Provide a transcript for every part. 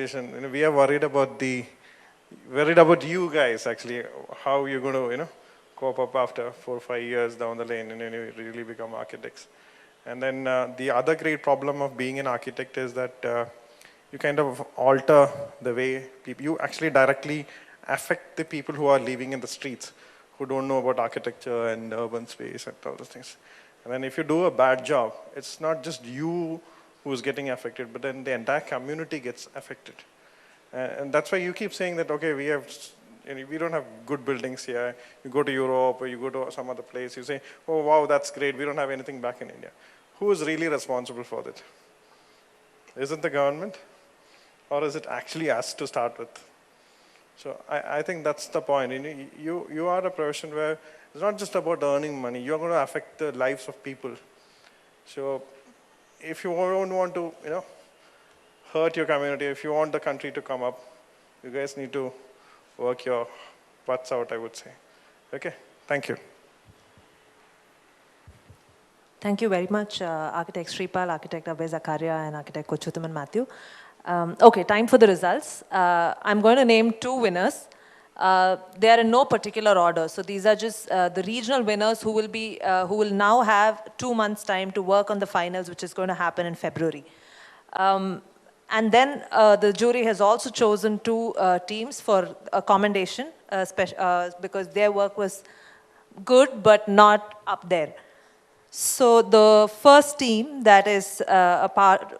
We are worried about you guys actually, how you're going to, cope up after 4 or 5 years down the lane and you really become architects. And then the other great problem of being an architect is that you kind of alter the way people, you actually directly affect the people who are living in the streets, who don't know about architecture and urban space and all those things. And then if you do a bad job, it's not just you who's getting affected, but then the entire community gets affected. And that's why you keep saying that, okay, we don't have good buildings here. You go to Europe or you go to some other place, you say, oh, wow, that's great. We don't have anything back in India. Who is really responsible for that? Is it the government? Or is it actually us to start with? So I think that's the point. You are a profession where it's not just about earning money. You're going to affect the lives of people. So if you don't want to, hurt your community, if you want the country to come up, you guys need to work your butts out, I would say. Okay, thank you. Thank you very much, Architect Sripal, Architect Abhay Zakaria, and Architect Kochuthaman Matthew. Okay, time for the results. I'm going to name two winners. They are in no particular order. So these are just the regional winners who will now have 2 months' time to work on the finals, which is going to happen in February. And then the jury has also chosen two teams for a commendation, because their work was good but not up there. So the first team that is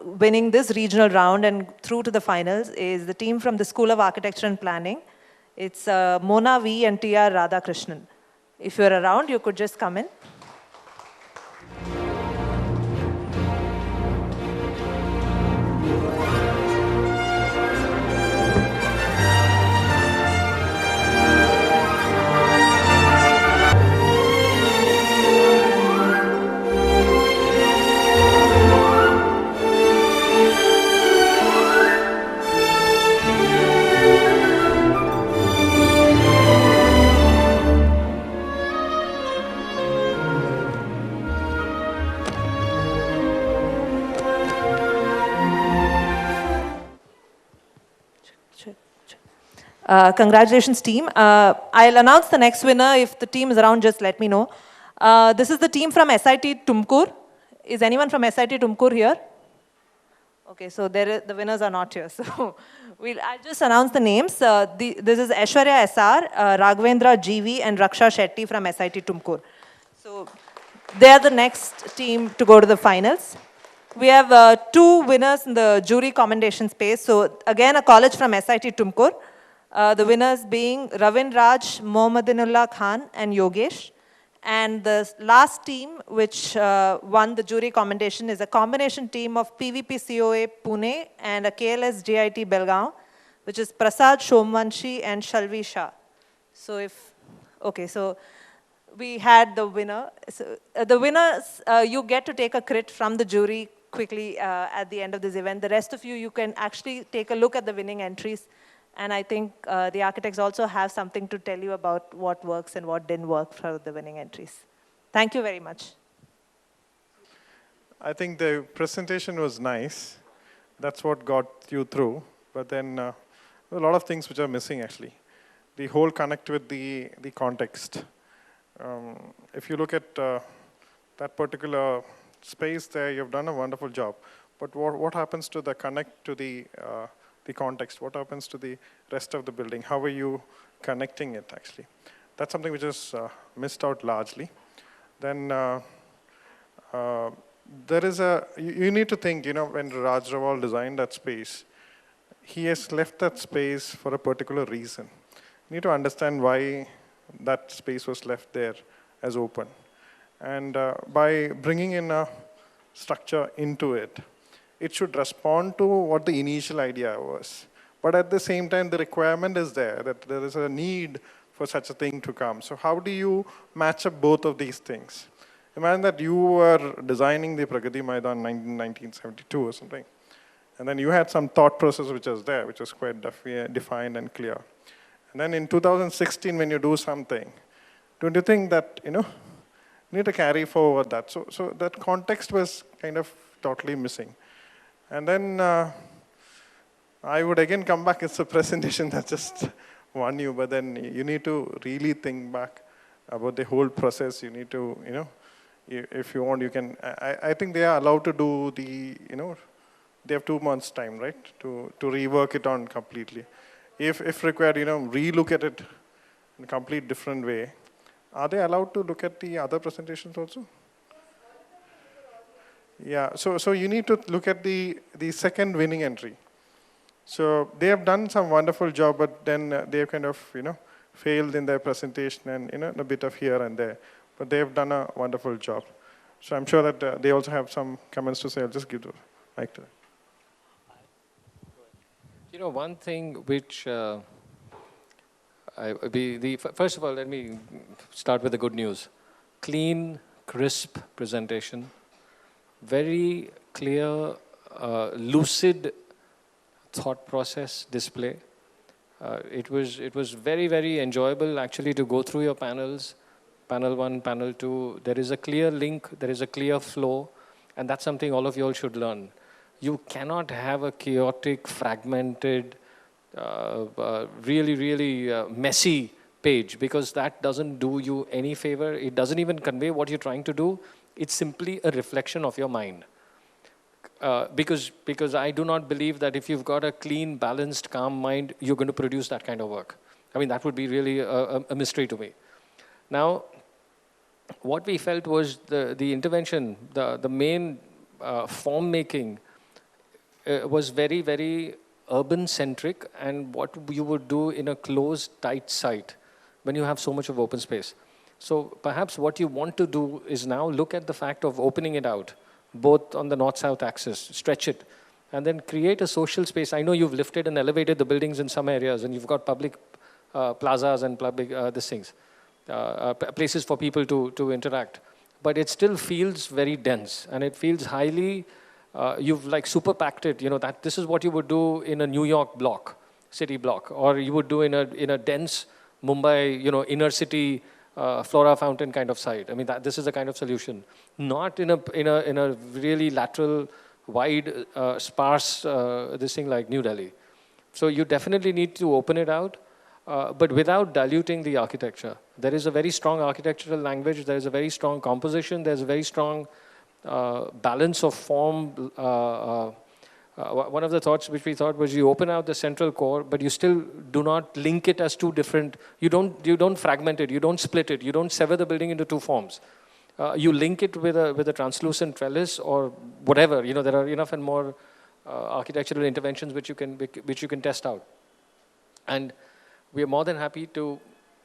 winning this regional round and through to the finals is the team from the School of Architecture and Planning. It's Mona V and T.R. Radhakrishnan. If you're around, you could just come in. Congratulations, team. I'll announce the next winner. If the team is around, just let me know. This is the team from SIT Tumkur. Is anyone from SIT Tumkur here? Okay, so the winners are not here. So I'll just announce the names. This is Aishwarya SR, Raghavendra GV, and Raksha Shetty from SIT Tumkur. So they are the next team to go to the finals. We have two winners in the jury commendation space. So again, a college from SIT Tumkur. The winners being Ravin Raj, Mohammadinullah Khan, and Yogesh. And the last team which won the jury commendation is a combination team of PVP COA Pune and a KLS GIT Belgaum, which is Prasad Shomvanshi and Shalvi Shah. So so we had the winner. So, the winners, you get to take a crit from the jury quickly at the end of this event. The rest of you can actually take a look at the winning entries. And I think the architects also have something to tell you about what works and what didn't work for the winning entries. Thank you very much. I think the presentation was nice. That's what got you through. But then there are a lot of things which are missing, actually. The whole connect with the context. If you look at that particular space there, you've done a wonderful job. But what happens to the connect to the context? What happens to the rest of the building? How are you connecting it, actually? That's something which is missed out largely. Then there is you need to think, when Raj Rawal designed that space, he has left that space for a particular reason. You need to understand why that space was left there as open. And by bringing in a structure into it, it should respond to what the initial idea was. But at the same time, the requirement is there, that there is a need for such a thing to come. So how do you match up both of these things? Imagine that you were designing the Pragati Maidan in 1972 or something. And then you had some thought process which was there, which was quite defined and clear. And then in 2016, when you do something, don't you think that, you need to carry forward that? So that context was kind of totally missing. And then I would again come back. It's a presentation that just won you, but then you need to really think back about the whole process. You need to, if you want, you can. I think they are allowed to do they have 2 months time, right, to rework it on completely. If required, relook at it in a complete different way. Are they allowed to look at the other presentations also? Yeah. So you need to look at the second winning entry. So they have done some wonderful job, but then they have kind of, failed in their presentation and, a bit of here and there. But they have done a wonderful job. So I'm sure that they also have some comments to say. I'll just give the mic to them. One thing which, first of all, let me start with the good news. Clean, crisp presentation, very clear, lucid thought process display. It was very, very enjoyable actually to go through your panels, panel 1, panel 2. There is a clear link, there is a clear flow, and that's something all of you all should learn. You cannot have a chaotic, fragmented, really, really messy page, because that doesn't do you any favor. It doesn't even convey what you're trying to do. It's simply a reflection of your mind. Because I do not believe that if you've got a clean, balanced, calm mind, you're going to produce that kind of work. I mean, that would be really a mystery to me. Now, what we felt was the intervention, the main form making was very, very urban-centric, and what you would do in a closed, tight site when you have so much of open space. So perhaps what you want to do is now look at the fact of opening it out, both on the north-south axis, stretch it, and then create a social space. I know you've lifted and elevated the buildings in some areas, and you've got public plazas and public places for people to interact. But it still feels very dense, and it feels highly, you've like super packed it, that this is what you would do in a New York block, city block, or you would do in a dense Mumbai, inner city flora fountain kind of site. I mean, this is the kind of solution. Not in a really lateral, wide, sparse this thing like New Delhi. So you definitely need to open it out, but without diluting the architecture. There is a very strong architectural language. There is a very strong composition. There's a very strong balance of form. One of the thoughts which we thought was you open out the central core, but you still do not link it as two different. You don't fragment it. You don't split it. You don't sever the building into two forms. You link it with a translucent trellis or whatever. There are enough and more architectural interventions which you can test out. And we are more than happy to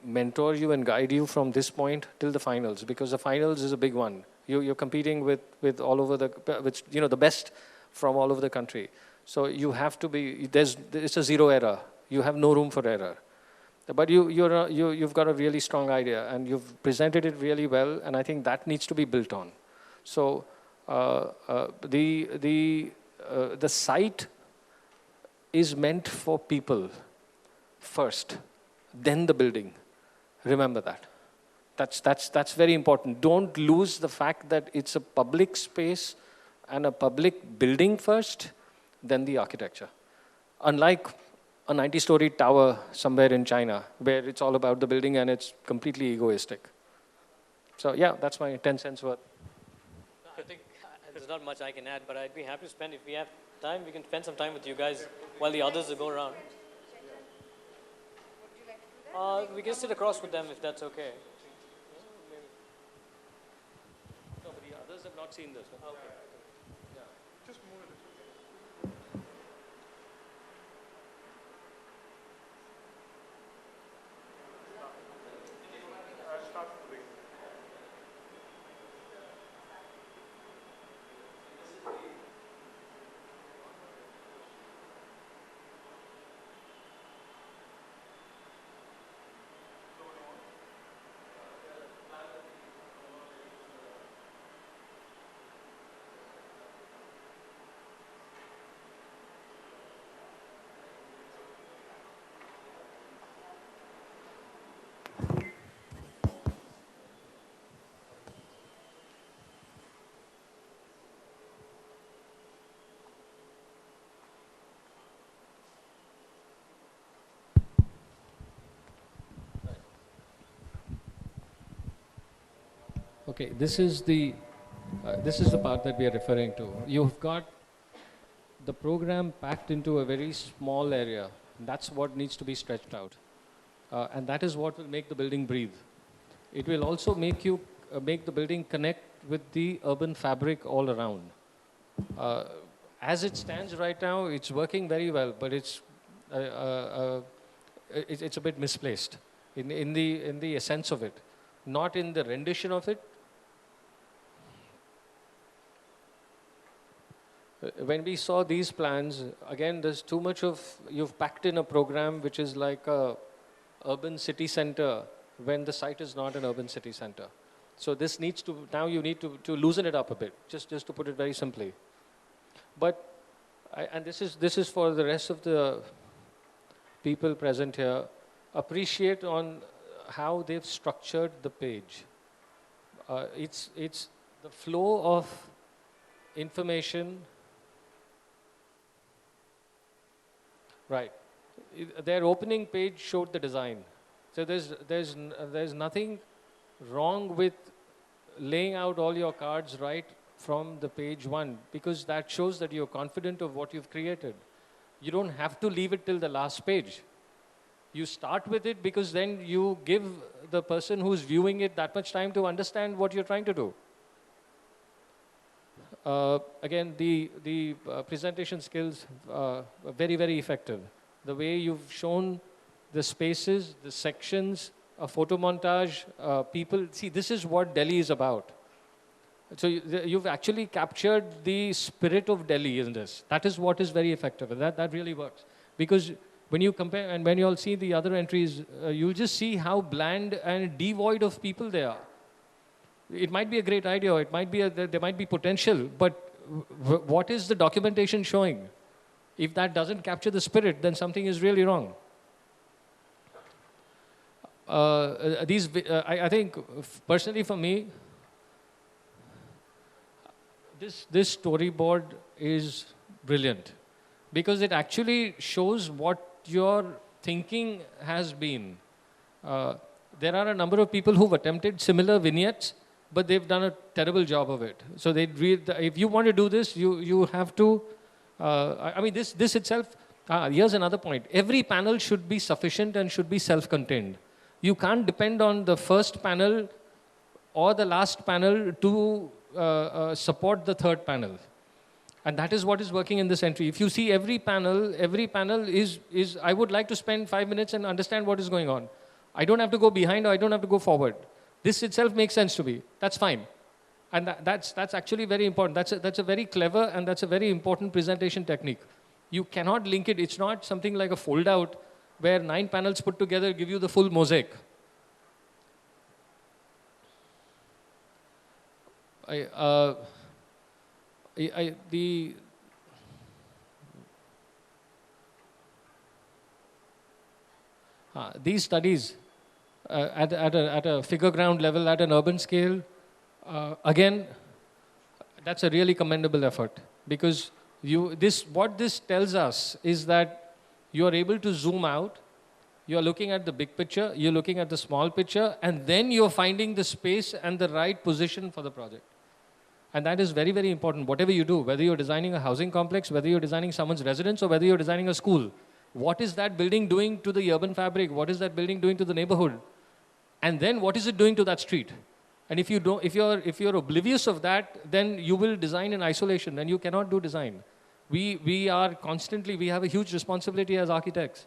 mentor you and guide you from this point till the finals, because the finals is a big one. You're competing with all over the best from all over the country. So you have to be, it's a zero error. You have no room for error. But you've got a really strong idea, and you've presented it really well, and I think that needs to be built on. So the site is meant for people first, then the building. Remember that. That's very important. Don't lose the fact that it's a public space and a public building first, then the architecture. Unlike a 90-story tower somewhere in China, where it's all about the building and it's completely egoistic. So yeah, that's my 10 cents worth. I think there's not much I can add, but I'd be happy to spend, if we have time, we can spend some time with you guys while the others go around. We can sit across with them if that's okay. No, but the others have not seen this. Okay. Just move it. Okay, this is the part that we are referring to. You've got the program packed into a very small area. That's what needs to be stretched out. And that is what will make the building breathe. It will also make the building connect with the urban fabric all around. As it stands right now, it's working very well, but it's a bit misplaced in the essence of it, not in the rendition of it. When we saw these plans, again, there's too much of, you've packed in a program which is like a urban city center when the site is not an urban city center. So this needs to, now you need to loosen it up a bit, just to put it very simply. But, and this is for the rest of the people present here, appreciate on how they've structured the page. It's the flow of information. Right. Their opening page showed the design. So there's nothing wrong with laying out all your cards right from the page one, because that shows that you're confident of what you've created. You don't have to leave it till the last page. You start with it because then you give the person who's viewing it that much time to understand what you're trying to do. Again, the presentation skills are very, very effective. The way you've shown the spaces, the sections, a photo montage, people. See, this is what Delhi is about. So you've actually captured the spirit of Delhi in this. That is what is very effective, and that really works. Because when you compare, and when you all see the other entries, you'll just see how bland and devoid of people they are. It might be a great idea, it might be there might be potential, but what is the documentation showing? If that doesn't capture the spirit, then something is really wrong. I think, personally for me, this storyboard is brilliant because it actually shows what your thinking has been. There are a number of people who've attempted similar vignettes, but they've done a terrible job of it. So if you want to do this, you have to. I mean, this itself. Here's another point. Every panel should be sufficient and should be self-contained. You can't depend on the first panel or the last panel to support the third panel. And that is what is working in this entry. If you see every panel is I would like to spend 5 minutes and understand what is going on. I don't have to go behind or I don't have to go forward. This itself makes sense to me. That's fine. And that's actually very important. That's a very clever and that's a very important presentation technique. You cannot link it. It's not something like a fold out where 9 panels put together give you the full mosaic. These studies at a figure ground level, at an urban scale, again, that's a really commendable effort because what this tells us is that you are able to zoom out, you are looking at the big picture, you're looking at the small picture, and then you're finding the space and the right position for the project. And that is very, very important. Whatever you do, whether you're designing a housing complex, whether you're designing someone's residence, or whether you're designing a school, what is that building doing to the urban fabric? What is that building doing to the neighborhood? And then what is it doing to that street? And if you're oblivious of that, then you will design in isolation, and you cannot do design. We have a huge responsibility as architects.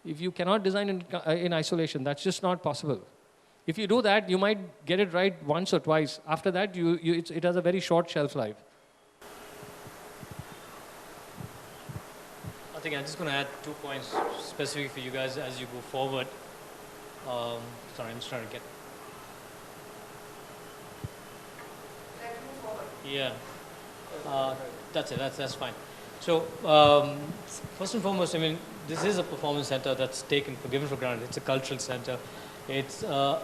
If you cannot design in isolation, that's just not possible. If you do that, you might get it right once or twice. After that, it has a very short shelf life. I think I'm just going to add 2 points specific for you guys as you go forward. Sorry, I'm just trying to get. Yeah, that's it. That's fine. So first and foremost, I mean, this is a performance center that's given for granted. It's a cultural center. It's a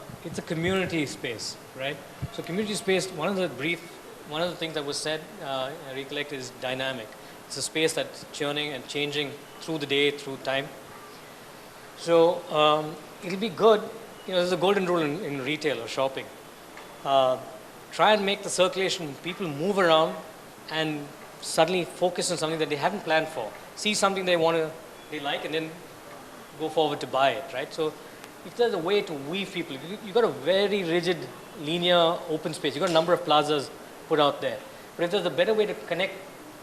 community space, right? So community space. One of the things that was said, I recollect, is dynamic. It's a space that's churning and changing through the day, through time. So it'll be good. You know, there's a golden rule in retail or shopping. try and make the circulation, people move around and suddenly focus on something that they haven't planned for. See something they like, and then go forward to buy it, right? So if there's a way to weave people, you've got a very rigid, linear, open space. You've got a number of plazas put out there. But if there's a better way to connect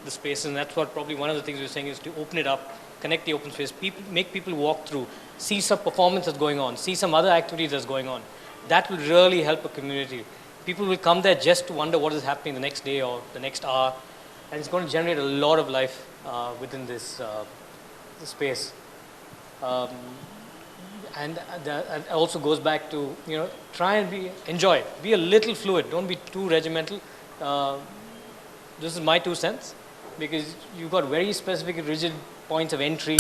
the spaces, and that's what probably one of the things we're saying is to open it up, connect the open space, make people walk through, see some performance that's going on, see some other activities that's going on. That will really help a community. People will come there just to wonder what is happening the next day or the next hour, and it's going to generate a lot of life within this space. And that also goes back to, try and enjoy, be a little fluid, don't be too regimental. This is my 2 cents, because you've got very specific, rigid points of entry.